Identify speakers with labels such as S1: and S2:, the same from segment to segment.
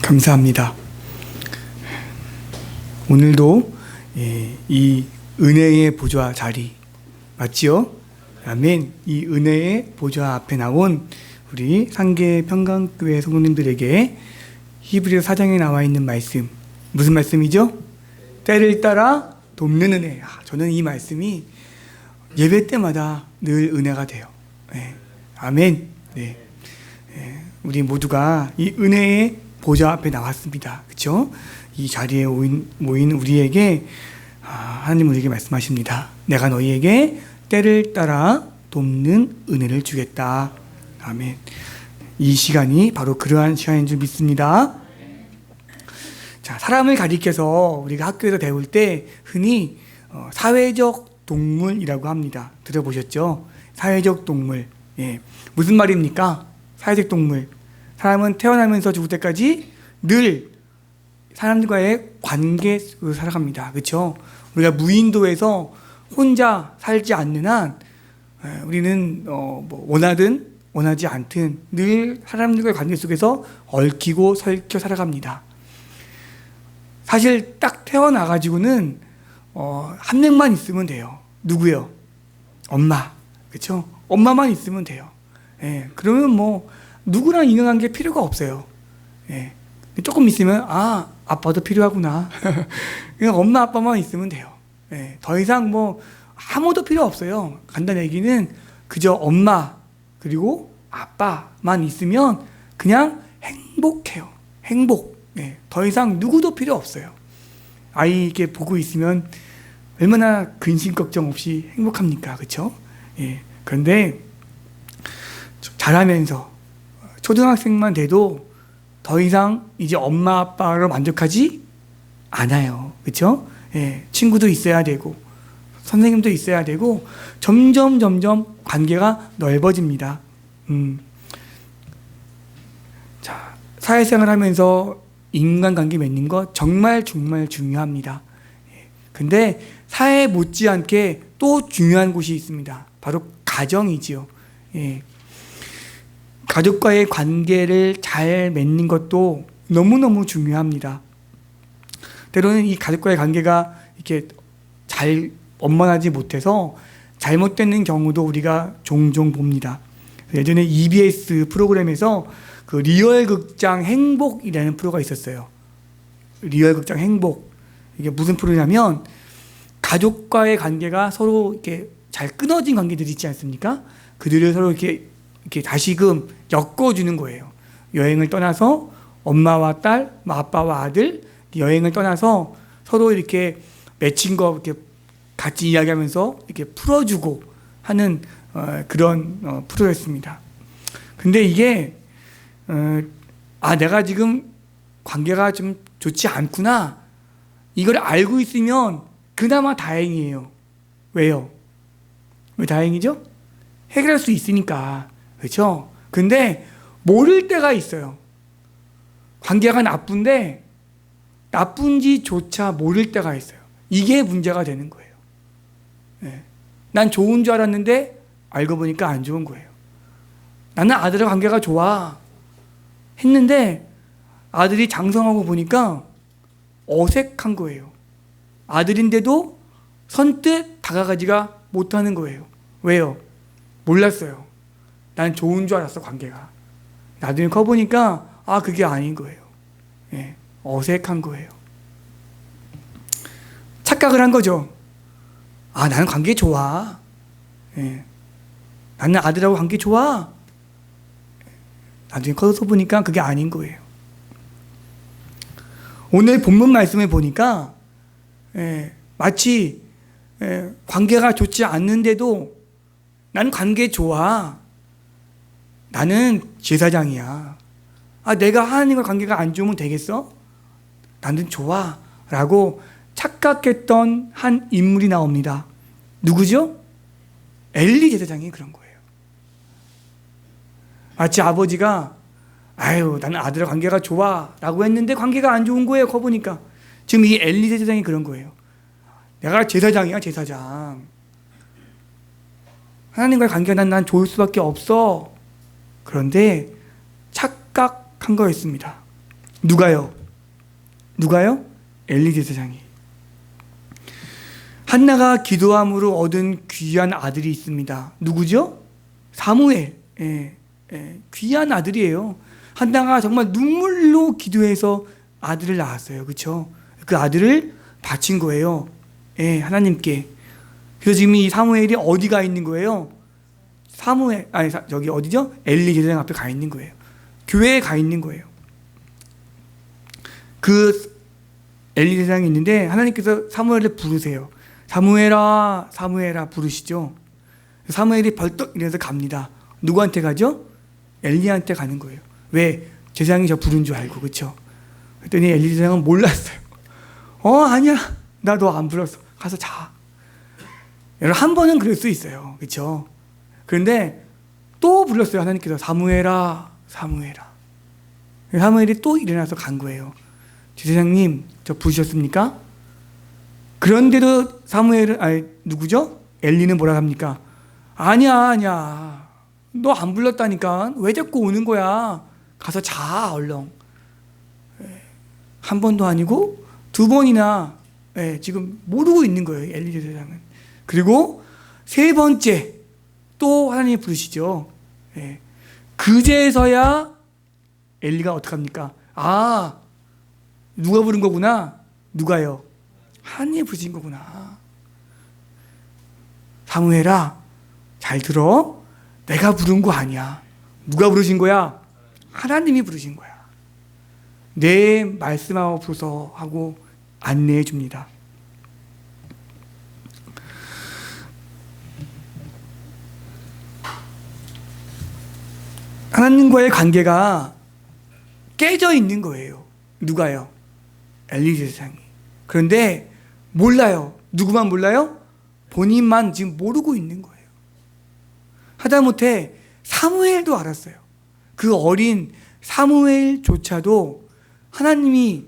S1: 감사합니다. 오늘도 이 은혜의 보좌 자리 맞지요? 아멘. 이 은혜의 보좌 앞에 나온 우리 상계 평강교회 성도님들에게 히브리서 4장에 나와 있는 말씀, 무슨 말씀이죠? 때를 따라 돕는 은혜. 저는 이 말씀이 예배 때마다 늘 은혜가 돼요. 네. 아멘. 네. 우리 모두가 이 은혜의 보좌 앞에 나왔습니다. 그렇죠? 이 자리에 모인 우리에게 하나님 우리에게 말씀하십니다. 내가 너희에게 때를 따라 돕는 은혜를 주겠다. 아멘. 이 시간이 바로 그러한 시간인 줄 믿습니다. 자, 사람을 가리켜서 우리가 학교에서 배울 때 흔히 사회적 동물이라고 합니다. 들어보셨죠? 사회적 동물. 예. 무슨 말입니까? 사회적 동물. 사람은 태어나면서 죽을 때까지 늘 사람들과의 관계 속에서 살아갑니다. 그렇죠? 우리가 무인도에서 혼자 살지 않는 한 우리는 원하든 원하지 않든 늘 사람들과의 관계 속에서 얽히고 설켜 살아갑니다. 사실 딱 태어나가지고는 한 명만 있으면 돼요. 누구요? 엄마. 그렇죠? 엄마만 있으면 돼요. 예, 그러면 뭐 누구랑 인연관계 필요가 없어요. 예, 조금 있으면 아빠도 필요하구나. 그냥 엄마 아빠만 있으면 돼요. 예, 더 이상 뭐 아무도 필요 없어요. 간단한 얘기는 그저 엄마 그리고 아빠만 있으면 그냥 행복해요. 행복. 예, 더 이상 누구도 필요 없어요. 아이 이렇게 보고 있으면 얼마나 근심 걱정 없이 행복합니까? 그렇죠? 예, 그런데 자라면서 초등학생만 돼도 더 이상 이제 엄마 아빠로 만족하지 않아요. 그렇죠? 예, 친구도 있어야 되고 선생님도 있어야 되고 점점 관계가 넓어집니다. 자, 사회생활 하면서 인간관계 맺는 것 정말 중요합니다. 근데 사회 못지않게 또 중요한 곳이 있습니다. 바로 가정이지요. 예. 가족과의 관계를 잘 맺는 것도 너무너무 중요합니다. 때로는 이 가족과의 관계가 이렇게 잘 원만하지 못해서 잘못되는 경우도 우리가 종종 봅니다. 예전에 EBS 프로그램에서 그 리얼극장 행복이라는 프로가 있었어요. 리얼극장 행복. 이게 무슨 프로냐면 가족과의 관계가 서로 이렇게 잘 끊어진 관계들이 있지 않습니까? 그들을 서로 이렇게 다시금 엮어주는 거예요. 여행을 떠나서 엄마와 딸, 아빠와 아들 여행을 떠나서 서로 이렇게 맺힌 거 이렇게 같이 이야기하면서 이렇게 풀어주고 하는 그런 프로였습니다. 근데 이게 내가 지금 관계가 좀 좋지 않구나 이걸 알고 있으면 그나마 다행이에요. 왜요? 왜 다행이죠? 해결할 수 있으니까. 그렇죠? 근데 모를 때가 있어요. 관계가 나쁜데 나쁜지조차 모를 때가 있어요. 이게 문제가 되는 거예요. 네. 난 좋은 줄 알았는데 알고 보니까 안 좋은 거예요. 나는 아들과 관계가 좋아 했는데 아들이 장성하고 보니까 어색한 거예요. 아들인데도 선뜻 다가가지가 못하는 거예요. 왜요? 몰랐어요. 난 좋은 줄 알았어, 관계가. 나중에 커보니까 그게 아닌 거예요. 예, 어색한 거예요. 착각을 한 거죠. 나는 관계 좋아. 예, 나는 아들하고 관계 좋아. 나중에 커서 보니까 그게 아닌 거예요. 오늘 본문 말씀을 보니까 마치 관계가 좋지 않는데도 난 관계 좋아. 나는 제사장이야. 내가 하나님과 관계가 안 좋으면 되겠어? 나는 좋아. 라고 착각했던 한 인물이 나옵니다. 누구죠? 엘리 제사장이 그런 거예요. 마치 아버지가 나는 아들과 관계가 좋아 라고 했는데 관계가 안 좋은 거예요. 커보니까. 지금 이 엘리 제사장이 그런 거예요. 내가 제사장이야, 제사장. 하나님과의 관계가 난 좋을 수밖에 없어. 그런데 착각한 거였습니다. 누가요? 엘리 제사장이. 한나가 기도함으로 얻은 귀한 아들이 있습니다. 누구죠? 사무엘. 귀한 아들이에요. 한나가 정말 눈물로 기도해서 아들을 낳았어요. 그렇죠? 그 아들을 바친 거예요. 하나님께. 그래서 지금 이 사무엘이 어디가 있는 거예요? 여기 어디죠? 엘리 제사장 앞에 가 있는 거예요. 교회에 가 있는 거예요. 그 엘리 제사장이 있는데 하나님께서 사무엘을 부르세요. 사무엘아, 사무엘아 부르시죠. 사무엘이 벌떡 일어나서 갑니다. 누구한테 가죠? 엘리한테 가는 거예요. 왜? 제사장이 저 부른 줄 알고. 그렇죠? 그랬더니 엘리 제사장은 몰랐어요. 아니야, 나 너 안 불렀어. 가서 자. 여러분, 한 번은 그럴 수 있어요. 그렇죠? 그런데 또 불렀어요. 하나님께서 사무엘아, 사무엘아. 사무엘이 또 일어나서 간 거예요. 제사장님, 저 부르셨습니까? 그런데도 누구죠? 엘리는 뭐라 합니까? 아니야. 너 안 불렀다니까. 왜 자꾸 오는 거야? 가서 자, 얼른. 한 번도 아니고 두 번이나 지금 모르고 있는 거예요. 엘리 제사장은. 그리고 세 번째 또 하나님이 부르시죠. 그제서야 엘리가 어떡합니까? 누가 부른 거구나. 누가요? 하나님이 부르신 거구나. 사무엘아, 잘 들어. 내가 부른 거 아니야. 누가 부르신 거야? 하나님이 부르신 거야. 내 말씀하옵소서 하고 안내해 줍니다. 하나님과의 관계가 깨져 있는 거예요. 누가요? 엘리 제사장이. 그런데 몰라요. 누구만 몰라요? 본인만 지금 모르고 있는 거예요. 하다못해 사무엘도 알았어요. 그 어린 사무엘조차도 하나님이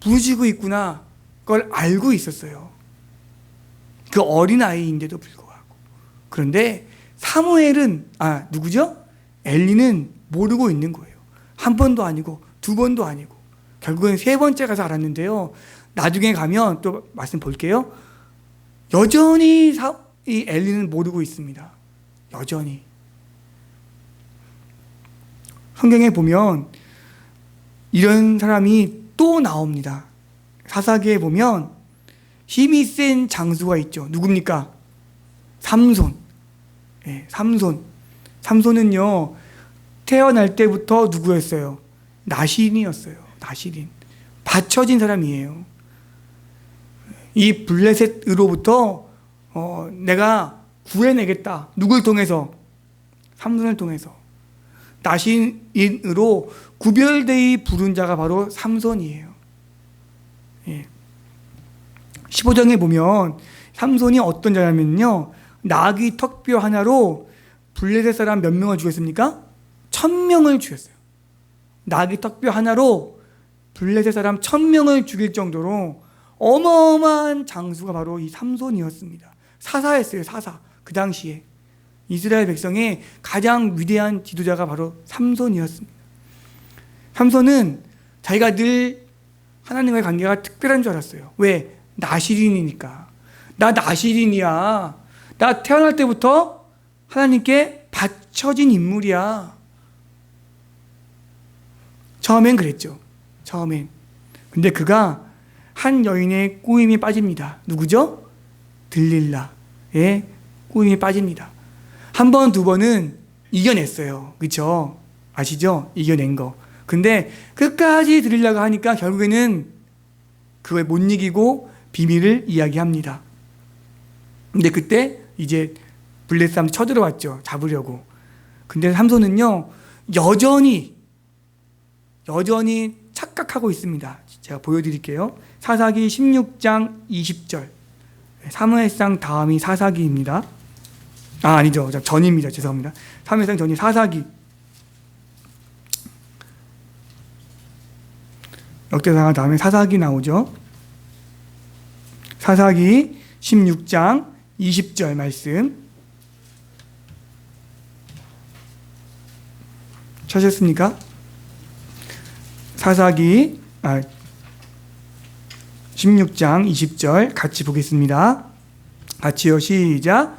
S1: 부르시고 있구나 그걸 알고 있었어요. 그 어린 아이인데도 불구하고. 그런데 사무엘은 누구죠? 엘리는 모르고 있는 거예요. 한 번도 아니고 두 번도 아니고 결국엔 세 번째 가서 알았는데요. 나중에 가면 또 말씀 볼게요. 여전히 이 엘리는 모르고 있습니다. 여전히. 성경에 보면 이런 사람이 또 나옵니다. 사사기에 보면 힘이 센 장수가 있죠. 누굽니까? 삼손. 삼손은요, 태어날 때부터 누구였어요? 나실인이었어요. 나실인. 받쳐진 사람이에요. 이 블레셋으로부터 내가 구해내겠다. 누굴 통해서? 삼손을 통해서. 나실인으로 구별되이 부른 자가 바로 삼손이에요. 15장에 보면 삼손이 어떤 자냐면요, 나귀 턱뼈 하나로 블레셋 사람 몇 명을 죽였습니까? 1000명을 죽였어요. 나귀 턱뼈 하나로 블레셋 사람 1000명을 죽일 정도로 어마어마한 장수가 바로 이 삼손이었습니다. 사사였어요. 사사. 그 당시에 이스라엘 백성의 가장 위대한 지도자가 바로 삼손이었습니다. 삼손은 자기가 늘 하나님과의 관계가 특별한 줄 알았어요. 왜? 나실인이니까. 나 나실인이야. 나 태어날 때부터 하나님께 바쳐진 인물이야. 처음엔 그랬죠. 처음엔. 근데 그가 한 여인의 꼬임에 빠집니다. 누구죠? 들릴라의 꼬임에 빠집니다. 한 번, 두 번은 이겨냈어요. 그렇죠? 아시죠? 이겨낸 거. 근데 끝까지 들리려고 하니까 결국에는 그걸 못 이기고 비밀을 이야기합니다. 근데 그때 이제 블레셋 사람들이 쳐들어왔죠. 잡으려고. 근데 삼손은요, 여전히 착각하고 있습니다. 제가 보여드릴게요. 사사기 16장 20절. 사무엘상 다음이 사사기입니다. 아니죠. 전입니다. 죄송합니다. 사무엘상 전이 사사기. 역대상 다음에 사사기 나오죠. 사사기 16장 20절 말씀. 찾으셨습니까? 사사기 16장 20절 같이 보겠습니다. 같이요. 시작.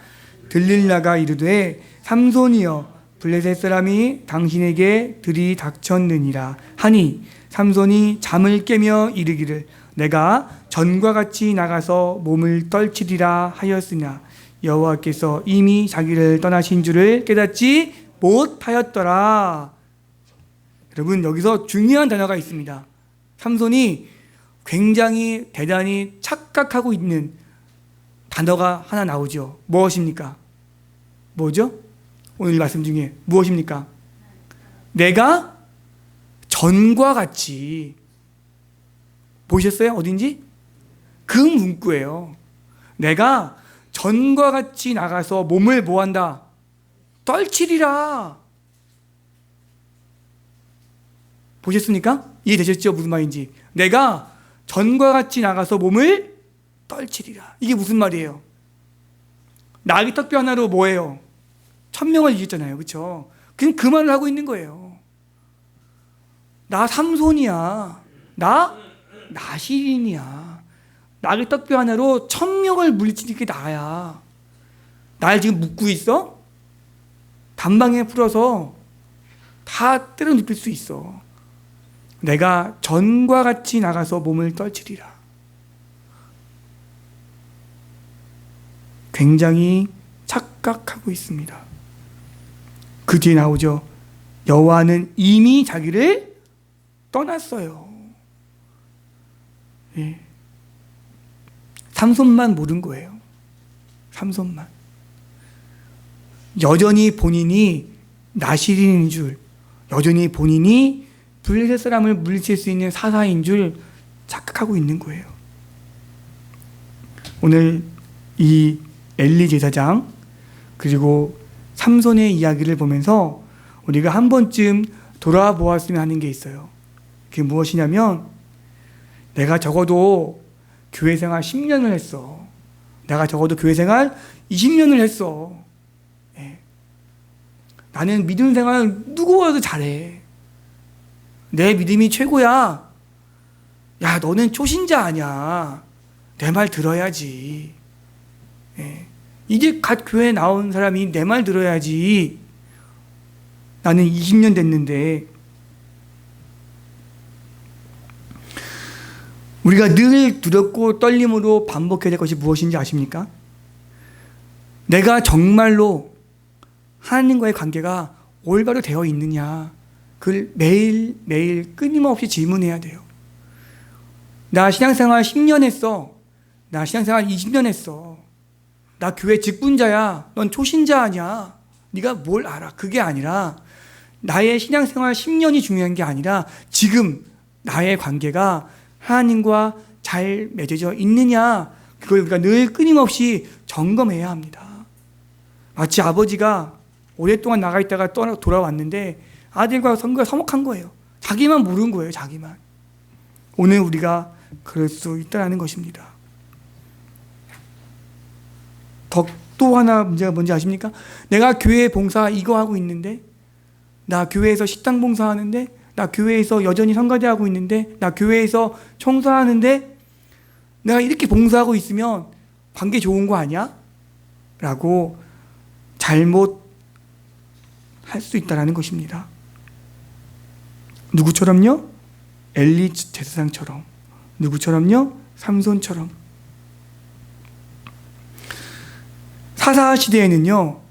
S1: 들릴라가 이르되 삼손이여 블레셋 사람이 당신에게 들이닥쳤느니라 하니 삼손이 잠을 깨며 이르기를 내가 전과 같이 나가서 몸을 떨치리라 하였으나 여호와께서 이미 자기를 떠나신 줄을 깨닫지 못하였더라. 여러분, 여기서 중요한 단어가 있습니다. 삼손이 굉장히 대단히 착각하고 있는 단어가 하나 나오죠. 무엇입니까? 뭐죠? 오늘 말씀 중에 무엇입니까? 내가 전과 같이, 보셨어요? 어딘지? 그 문구예요. 내가 전과 같이 나가서 몸을 뭐한다? 떨치리라. 보셨습니까? 이해되셨죠? 무슨 말인지. 내가 전과 같이 나가서 몸을 떨치리라. 이게 무슨 말이에요? 나귀 턱뼈 하나로 뭐예요? 1000명을 이겼잖아요. 그렇죠? 그냥 그 말을 하고 있는 거예요. 나 삼손이야. 나 나시린이야. 나귀 턱뼈 하나로 1000명을 물리치는 게 나야. 날 지금 묶고 있어? 단방에 풀어서 다 때려 눕힐 수 있어. 내가 전과 같이 나가서 몸을 떨치리라. 굉장히 착각하고 있습니다. 그 뒤에 나오죠. 여호와는 이미 자기를 떠났어요. 예. 삼손만 모른 거예요. 삼손만. 여전히 본인이 나시린인 줄, 여전히 본인이 블레셋 사람을 물리칠 수 있는 사사인 줄 착각하고 있는 거예요. 오늘 이 엘리 제사장 그리고 삼손의 이야기를 보면서 우리가 한 번쯤 돌아보았으면 하는 게 있어요. 그게 무엇이냐면, 내가 적어도 교회 생활 10년을 했어. 내가 적어도 교회 생활 20년을 했어. 네. 나는 믿음 생활 누구보다도 잘해. 내 믿음이 최고야. 야, 너는 초신자 아니야. 내 말 들어야지. 네. 이제 갓 교회 나온 사람이 내 말 들어야지. 나는 20년 됐는데. 우리가 늘 두렵고 떨림으로 반복해야 될 것이 무엇인지 아십니까? 내가 정말로 하나님과의 관계가 올바로 되어 있느냐, 그걸 매일매일 끊임없이 질문해야 돼요. 나 신앙생활 10년 했어. 나 신앙생활 20년 했어. 나 교회 직분자야. 넌 초신자 아니야. 네가 뭘 알아. 그게 아니라 나의 신앙생활 10년이 중요한 게 아니라 지금 나의 관계가 하나님과 잘 맺어져 있느냐, 그걸 우리가 늘 끊임없이 점검해야 합니다. 마치 아버지가 오랫동안 나가 있다가 돌아왔는데 아들과 성교가 서먹한 거예요. 자기만 모르는 거예요. 자기만. 오늘 우리가 그럴 수 있다는 것입니다. 또 하나 문제가 뭔지 아십니까? 내가 교회 봉사 이거 하고 있는데, 나 교회에서 식당 봉사하는데, 나 교회에서 여전히 성가대하고 있는데, 나 교회에서 청소하는데, 내가 이렇게 봉사하고 있으면 관계 좋은 거 아니야? 라고 잘못 할 수 있다는 것입니다. 누구처럼요? 엘리 제사장처럼. 누구처럼요? 삼손처럼. 사사 시대에는요,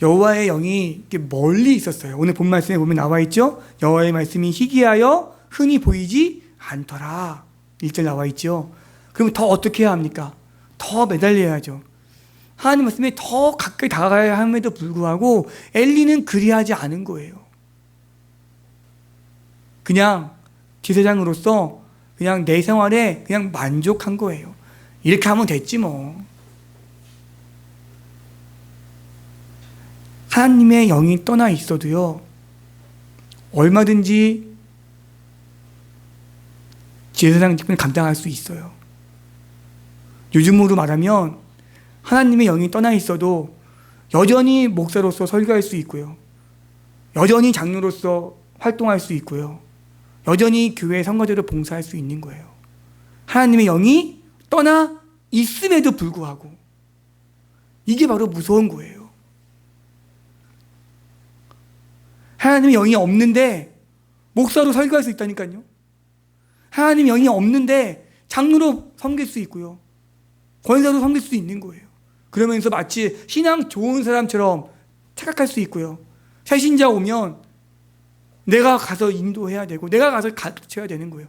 S1: 여호와의 영이 멀리 있었어요. 오늘 본 말씀에 보면 나와 있죠. 여호와의 말씀이 희귀하여 흔히 보이지 않더라. 1절 나와 있죠. 그럼 더 어떻게 해야 합니까? 더 매달려야죠. 하나님 말씀에 더 가까이 다가가야 함에도 불구하고 엘리는 그리하지 않은 거예요. 그냥 제사장으로서 그냥 내 생활에 그냥 만족한 거예요. 이렇게 하면 됐지 뭐. 하나님의 영이 떠나 있어도요, 얼마든지 제사장 직분을 감당할 수 있어요. 요즘으로 말하면 하나님의 영이 떠나 있어도 여전히 목사로서 설교할 수 있고요, 여전히 장로로서 활동할 수 있고요, 여전히 교회 성가대로 봉사할 수 있는 거예요. 하나님의 영이 떠나 있음에도 불구하고. 이게 바로 무서운 거예요. 하나님의 영이 없는데 목사로 설교할 수 있다니까요. 하나님의 영이 없는데 장로로 섬길 수 있고요. 권사로 섬길 수 있는 거예요. 그러면서 마치 신앙 좋은 사람처럼 착각할 수 있고요. 새 신자 오면 내가 가서 인도해야 되고 내가 가서 가르쳐야 되는 거예요.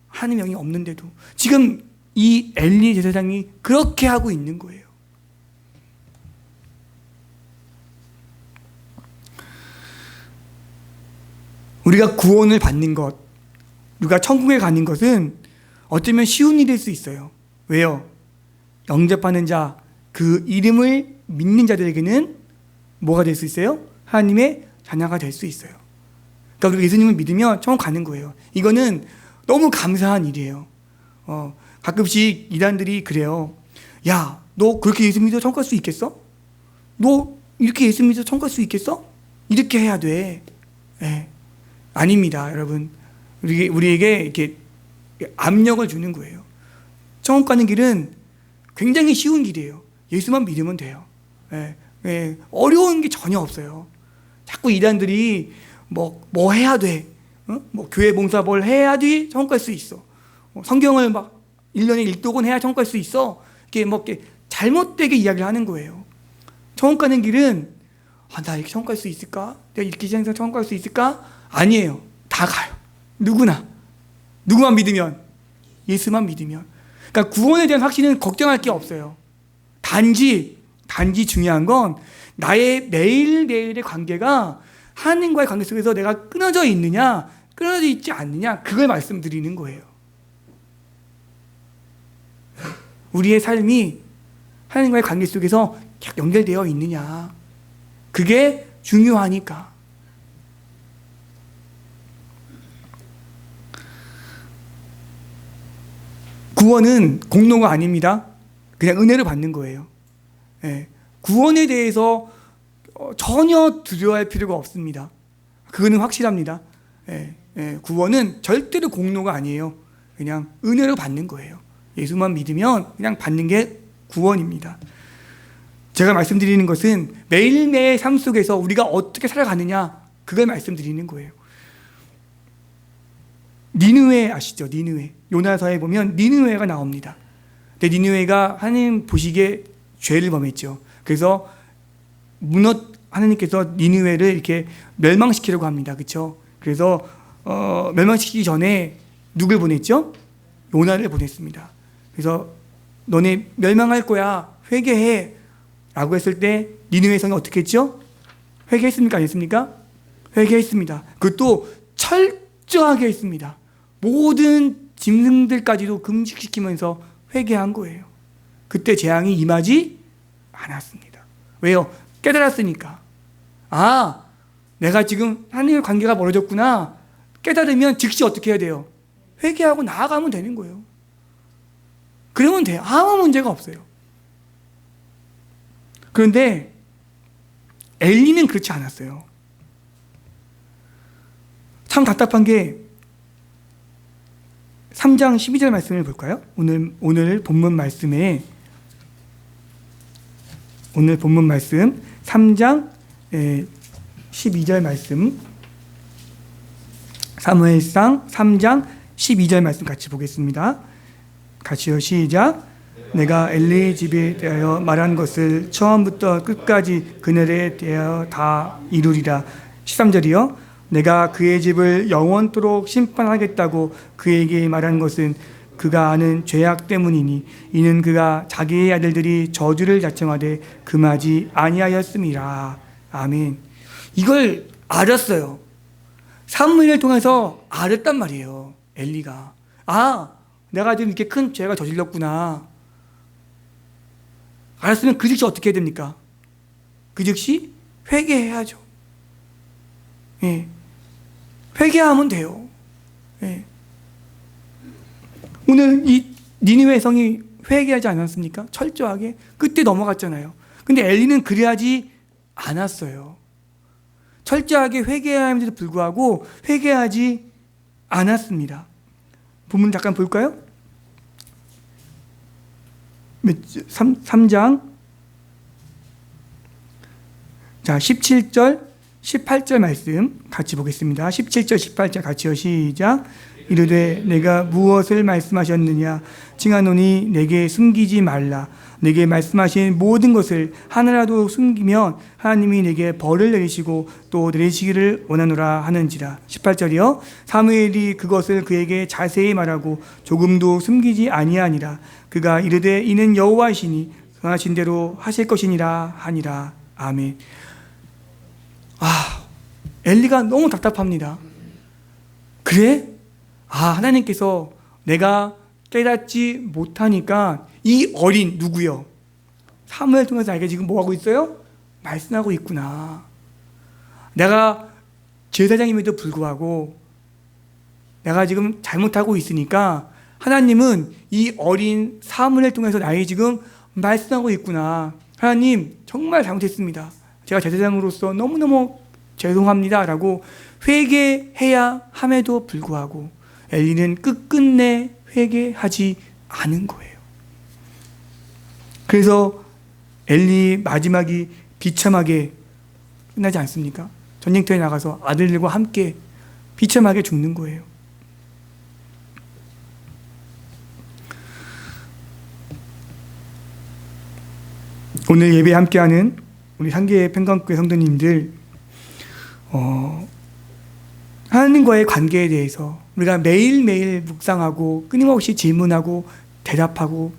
S1: 하나님의 영이 없는데도 지금 이 엘리 제사장이 그렇게 하고 있는 거예요. 우리가 구원을 받는 것, 우리가 천국에 가는 것은 어쩌면 쉬운 일일 수 있어요. 왜요? 영접하는 자, 그 이름을 믿는 자들에게는 뭐가 될 수 있어요? 하나님의 자녀가 될 수 있어요. 그러니까 우리가 예수님을 믿으면 천국 가는 거예요. 이거는 너무 감사한 일이에요. 가끔씩 이단들이 그래요. 야, 너 그렇게 예수 믿어 천국 갈 수 있겠어? 너 이렇게 예수 믿어 천국 갈 수 있겠어? 이렇게 해야 돼. 네. 아닙니다, 여러분. 우리에게 이렇게 압력을 주는 거예요. 천국 가는 길은 굉장히 쉬운 길이에요. 예수만 믿으면 돼요. 예, 예, 어려운 게 전혀 없어요. 자꾸 이단들이 뭐 해야 돼. 뭐 교회 봉사 뭘 해야지 천국 갈 수 있어. 성경을 막 1년에 1독은 해야 천국 갈 수 있어. 이렇게 잘못되게 이야기를 하는 거예요. 천국 가는 길은 나 이렇게 천국 갈 수 있을까? 내가 이렇게 생각 천국 갈 수 있을까? 아니에요. 다 가요. 누구만 믿으면, 예수만 믿으면. 그러니까 구원에 대한 확신은 걱정할 게 없어요. 단지 중요한 건 나의 매일매일의 관계가 하나님과의 관계 속에서 내가 끊어져 있느냐, 끊어져 있지 않느냐, 그걸 말씀드리는 거예요. 우리의 삶이 하나님과의 관계 속에서 연결되어 있느냐, 그게 중요하니까. 구원은 공로가 아닙니다. 그냥 은혜를 받는 거예요. 예, 구원에 대해서 전혀 두려워할 필요가 없습니다. 그거는 확실합니다. 구원은 절대로 공로가 아니에요. 그냥 은혜로 받는 거예요. 예수만 믿으면 그냥 받는 게 구원입니다. 제가 말씀드리는 것은 매일매일 삶 속에서 우리가 어떻게 살아가느냐, 그걸 말씀드리는 거예요. 니느웨 아시죠? 니느웨. 요나서에 보면 니느웨가 나옵니다. 근데 니느웨가 하나님 보시기에 죄를 범했죠. 그래서 하나님께서 니느웨를 이렇게 멸망시키려고 합니다. 그렇죠? 그래서 멸망시키기 전에 누굴 보냈죠? 요나를 보냈습니다. 그래서 너네 멸망할 거야. 회개해. 라고 했을 때 니느웨 성이 어떻게 했죠? 회개했습니까? 안 했습니까? 회개했습니다. 그것도 철저하게 했습니다. 모든 짐승들까지도 금식시키면서 회개한 거예요. 그때 재앙이 임하지 않았습니다. 왜요? 깨달았으니까. 내가 지금 하나님의 관계가 멀어졌구나. 깨달으면 즉시 어떻게 해야 돼요? 회개하고 나아가면 되는 거예요. 그러면 돼요. 아무 문제가 없어요. 그런데 엘리는 그렇지 않았어요. 참 답답한 게 3장 12절 말씀을 볼까요? 오늘 본문 말씀 3장 12절 말씀, 사무엘상 3장 12절 말씀 같이 보겠습니다. 같이요, 시작. 내가 엘리 집에 대하여 말한 것을 처음부터 끝까지 그날에 대하여 다 이루리라. 13절이요. 내가 그의 집을 영원토록 심판하겠다고 그에게 말한 것은 그가 아는 죄악 때문이니 이는 그가 자기의 아들들이 저주를 자청하되 금하지 아니하였음이라. 아멘. 이걸 알았어요. 사무엘을 통해서 알았단 말이에요. 엘리가. 내가 지금 이렇게 큰 죄가 저질렀구나. 알았으면 그 즉시 어떻게 해야 됩니까? 그 즉시 회개해야죠. 예. 회개하면 돼요. 예. 오늘 이 니느웨 성이 회개하지 않았습니까? 철저하게. 그때 넘어갔잖아요. 근데 엘리는 그래하지 않았어요. 철저하게 회개해야 함에도 불구하고 회개하지 않았습니다. 본문 잠깐 볼까요? 3장 자 17절 18절 말씀 같이 보겠습니다. 17절 18절 같이요. 시작. 이르되 내가 무엇을 말씀하셨느냐 칭하노니 내게 숨기지 말라. 내게 말씀하신 모든 것을 하나라도 숨기면 하나님이 내게 벌을 내리시고 또 내리시기를 원하노라 하는지라. 18절이요. 사무엘이 그것을 그에게 자세히 말하고 조금도 숨기지 아니하니라. 그가 이르되 이는 여호와시니 정하신 대로 하실 것이니라 하니라. 아멘. 엘리가 너무 답답합니다. 그래? 하나님께서 내가 깨닫지 못하니까 이 어린 누구요? 사무엘 통해서 나에게 지금 뭐 하고 있어요? 말씀하고 있구나. 내가 제사장임에도 불구하고 내가 지금 잘못하고 있으니까 하나님은 이 어린 사무엘을 통해서 나에게 지금 말씀하고 있구나. 하나님 정말 잘못했습니다. 제가 제사장으로서 너무너무 죄송합니다 라고 회개해야 함에도 불구하고 엘리는 끝끝내 회개하지 않은 거예요. 그래서 엘리 마지막이 비참하게 끝나지 않습니까? 전쟁터에 나가서 아들들과 함께 비참하게 죽는 거예요. 오늘 예배에 함께하는 우리 상계 평강교회 성도님들, 하나님과의 관계에 대해서 우리가 매일매일 묵상하고 끊임없이 질문하고 대답하고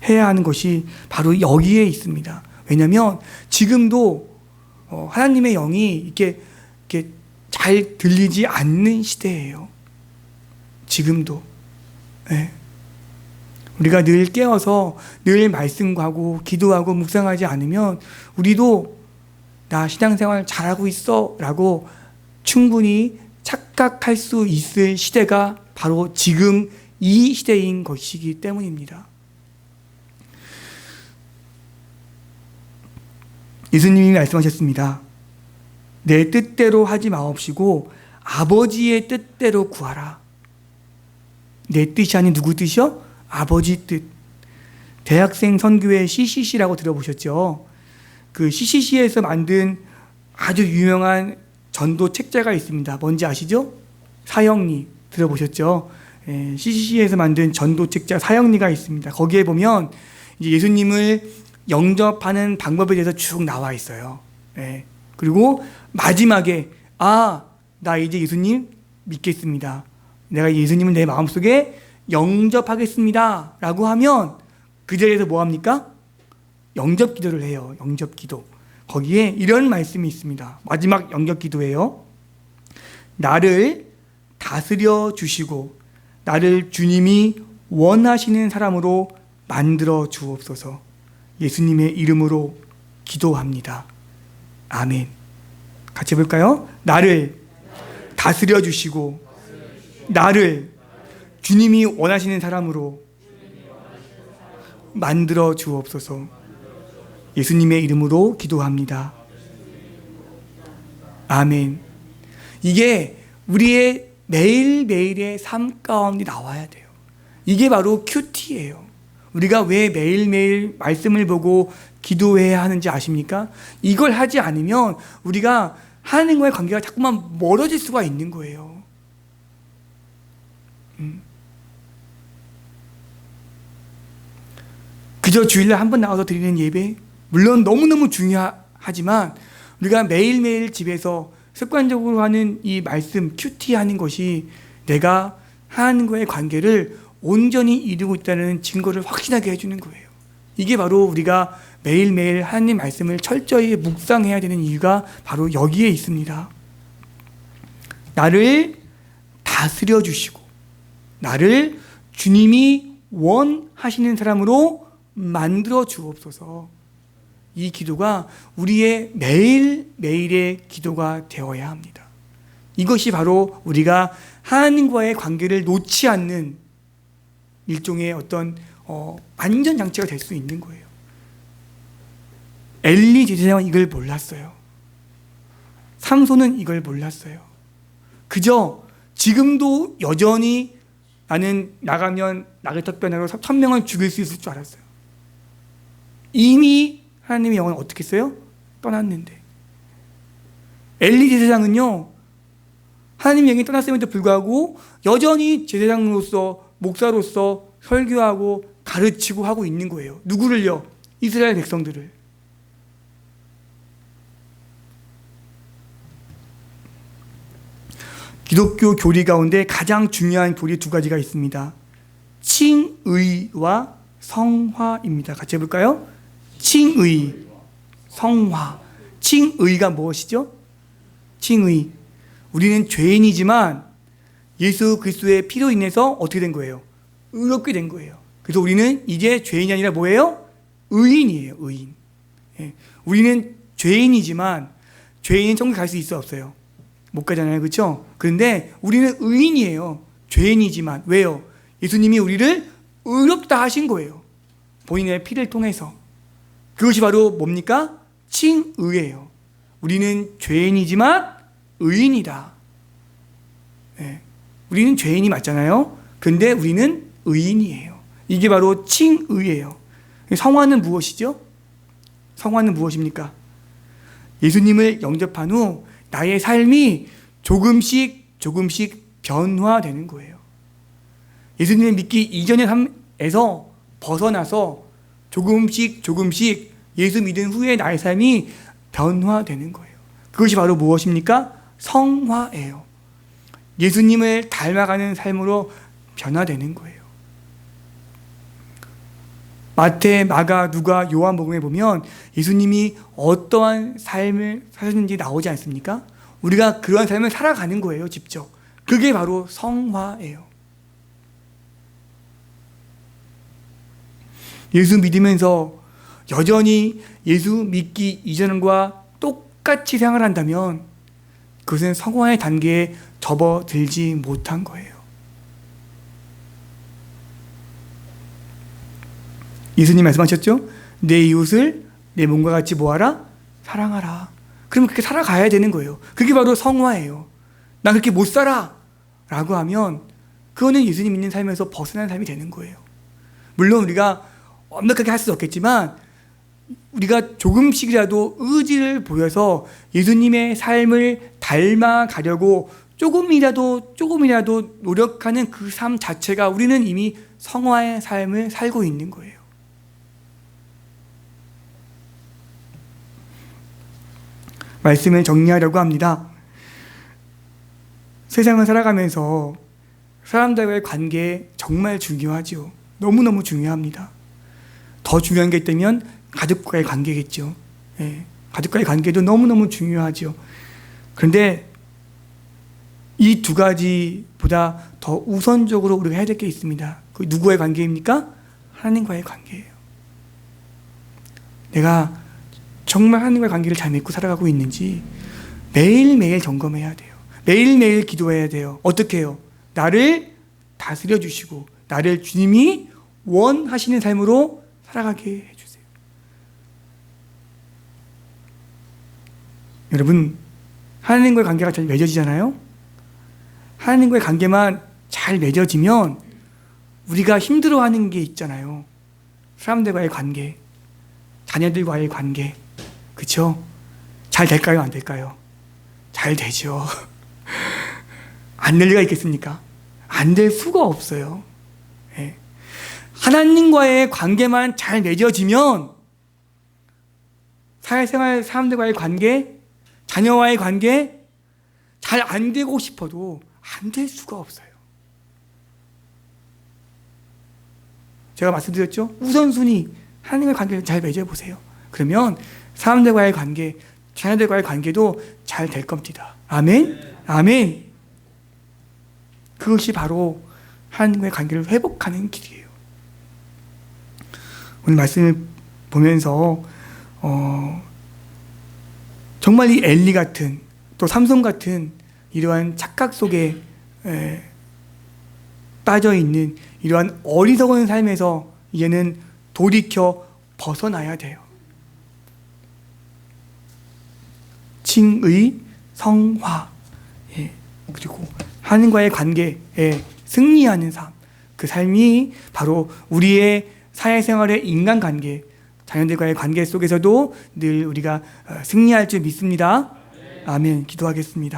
S1: 해야 하는 것이 바로 여기에 있습니다. 왜냐하면 지금도 하나님의 영이 이렇게 잘 들리지 않는 시대예요. 지금도. 네. 우리가 늘 깨어서 늘 말씀하고 기도하고 묵상하지 않으면 우리도 나 신앙생활 잘하고 있어 라고 충분히 착각할 수 있을 시대가 바로 지금 이 시대인 것이기 때문입니다. 예수님이 말씀하셨습니다. 내 뜻대로 하지 마옵시고 아버지의 뜻대로 구하라. 내 뜻이 아닌 누구 뜻이요? 아버지 뜻. 대학생 선교회 CCC라고 들어보셨죠? 그 CCC에서 만든 아주 유명한 전도 책자가 있습니다. 뭔지 아시죠? 사형리 들어보셨죠? CCC에서 만든 전도 책자 사형리가 있습니다. 거기에 보면 이제 예수님을 영접하는 방법에 대해서 쭉 나와 있어요. 그리고 마지막에 나 이제 예수님 믿겠습니다. 내가 예수님을 내 마음속에 영접하겠습니다 라고 하면 그 자리에서 뭐 합니까? 영접 기도를 해요. 영접 기도. 거기에 이런 말씀이 있습니다. 마지막 영접 기도예요. 나를 다스려 주시고 나를 주님이 원하시는 사람으로 만들어 주옵소서. 예수님의 이름으로 기도합니다. 아멘. 같이 해볼까요? 나를 다스려 주시고 나를 주님이 원하시는 사람으로 만들어 주옵소서. 예수님의 이름으로 기도합니다. 아멘. 이게 우리의 매일매일의 삶 가운데 나와야 돼요. 이게 바로 큐티예요. 우리가 왜 매일매일 말씀을 보고 기도해야 하는지 아십니까? 이걸 하지 않으면 우리가 하나님과의 관계가 자꾸만 멀어질 수가 있는 거예요. 그저 주일날 한 번 나와서 드리는 예배, 물론 너무너무 중요하지만 우리가 매일매일 집에서 습관적으로 하는 이 말씀 큐티하는 것이 내가 하나님과의 관계를 온전히 이루고 있다는 증거를 확신하게 해주는 거예요. 이게 바로 우리가 매일매일 하나님 말씀을 철저히 묵상해야 되는 이유가 바로 여기에 있습니다. 나를 다스려 주시고 나를 주님이 원하시는 사람으로 만들어 주옵소서. 이 기도가 우리의 매일매일의 기도가 되어야 합니다. 이것이 바로 우리가 하나님과의 관계를 놓지 않는 일종의 어떤 안전장치가 될 수 있는 거예요. 엘리 제사장은 이걸 몰랐어요. 삼손은 이걸 몰랐어요. 그저 지금도 여전히 나는 나가면 나귀떡 변화로 1,000명을 죽일 수 있을 줄 알았어요. 이미 하나님의 영은 어떻게 했어요? 떠났는데. 엘리 제사장은요, 하나님의 영이 떠났음에도 불구하고 여전히 제사장으로서, 목사로서 설교하고 가르치고 하고 있는 거예요. 누구를요? 이스라엘 백성들을. 기독교 교리 가운데 가장 중요한 교리 두 가지가 있습니다. 칭의와 성화입니다. 같이 해볼까요? 칭의, 성화. 칭의가 무엇이죠? 칭의. 우리는 죄인이지만 예수 그리스도의 피로 인해서 어떻게 된 거예요? 의롭게 된 거예요. 그래서 우리는 이제 죄인이 아니라 뭐예요? 의인이에요. 의인. 예. 우리는 죄인이지만 죄인은 천국 갈 수 있어 없어요? 못 가잖아요. 그렇죠? 그런데 우리는 의인이에요. 죄인이지만. 왜요? 예수님이 우리를 의롭다 하신 거예요. 본인의 피를 통해서. 그것이 바로 뭡니까? 칭의예요. 우리는 죄인이지만 의인이다. 네. 우리는 죄인이 맞잖아요. 근데 우리는 의인이에요. 이게 바로 칭의예요. 성화는 무엇이죠? 성화는 무엇입니까? 예수님을 영접한 후 나의 삶이 조금씩 변화되는 거예요. 예수님을 믿기 이전의 삶에서 벗어나서 조금씩 예수 믿은 후에 나의 삶이 변화되는 거예요. 그것이 바로 무엇입니까? 성화예요. 예수님을 닮아가는 삶으로 변화되는 거예요. 마태, 마가, 누가, 요한복음에 보면 예수님이 어떠한 삶을 사셨는지 나오지 않습니까? 우리가 그러한 삶을 살아가는 거예요, 직접. 그게 바로 성화예요. 예수 믿으면서 여전히 예수 믿기 이전과 똑같이 생활한다면 그것은 성화의 단계에 접어들지 못한 거예요. 예수님 말씀하셨죠? 내 이웃을 내 몸과 같이 뭐하라? 사랑하라. 그러면 그렇게 살아가야 되는 거예요. 그게 바로 성화예요. 난 그렇게 못 살아 라고 하면 그거는 예수님 믿는 삶에서 벗어난 삶이 되는 거예요. 물론 우리가 완벽하게 할 수 없겠지만 우리가 조금씩이라도 의지를 보여서 예수님의 삶을 닮아가려고 조금이라도 노력하는 그 삶 자체가 우리는 이미 성화의 삶을 살고 있는 거예요. 말씀을 정리하려고 합니다. 세상을 살아가면서 사람들과의 관계 정말 중요하죠. 너무너무 중요합니다. 더 중요한 게 있다면 가족과의 관계겠죠. 예, 가족과의 관계도 너무너무 중요하죠. 그런데 이 두 가지보다 더 우선적으로 우리가 해야 될 게 있습니다. 그 누구와의 관계입니까? 하나님과의 관계예요. 내가 정말 하나님과의 관계를 잘 맺고 살아가고 있는지 매일매일 점검해야 돼요. 매일매일 기도해야 돼요. 어떻게 해요? 나를 다스려 주시고 나를 주님이 원하시는 삶으로 살아가게 해주세요. 여러분, 하나님과의 관계가 잘 맺어지잖아요? 하나님과의 관계만 잘 맺어지면 우리가 힘들어하는 게 있잖아요. 사람들과의 관계, 자녀들과의 관계, 그렇죠? 잘 될까요? 안 될까요? 잘 되죠. 안 될 리가 있겠습니까? 안 될 수가 없어요. 네. 하나님과의 관계만 잘 맺어지면 사회생활 사람들과의 관계, 자녀와의 관계 잘 안 되고 싶어도 안 될 수가 없어요. 제가 말씀드렸죠? 우선순위 하나님과의 관계를 잘 맺어보세요. 그러면 사람들과의 관계, 자녀들과의 관계도 잘 될 겁니다. 아멘? 아멘. 그것이 바로 하나님과의 관계를 회복하는 길이에요. 오늘 말씀을 보면서 정말 이 엘리 같은 또 삼손 같은 이러한 착각 속에 빠져있는 이러한 어리석은 삶에서 이제는 돌이켜 벗어나야 돼요. 칭의, 성화, 그리고 하나님과의 관계에 승리하는 삶, 그 삶이 바로 우리의 사회생활의 인간관계, 자녀들과의 관계 속에서도 늘 우리가 승리할 줄 믿습니다. 아멘. 기도하겠습니다.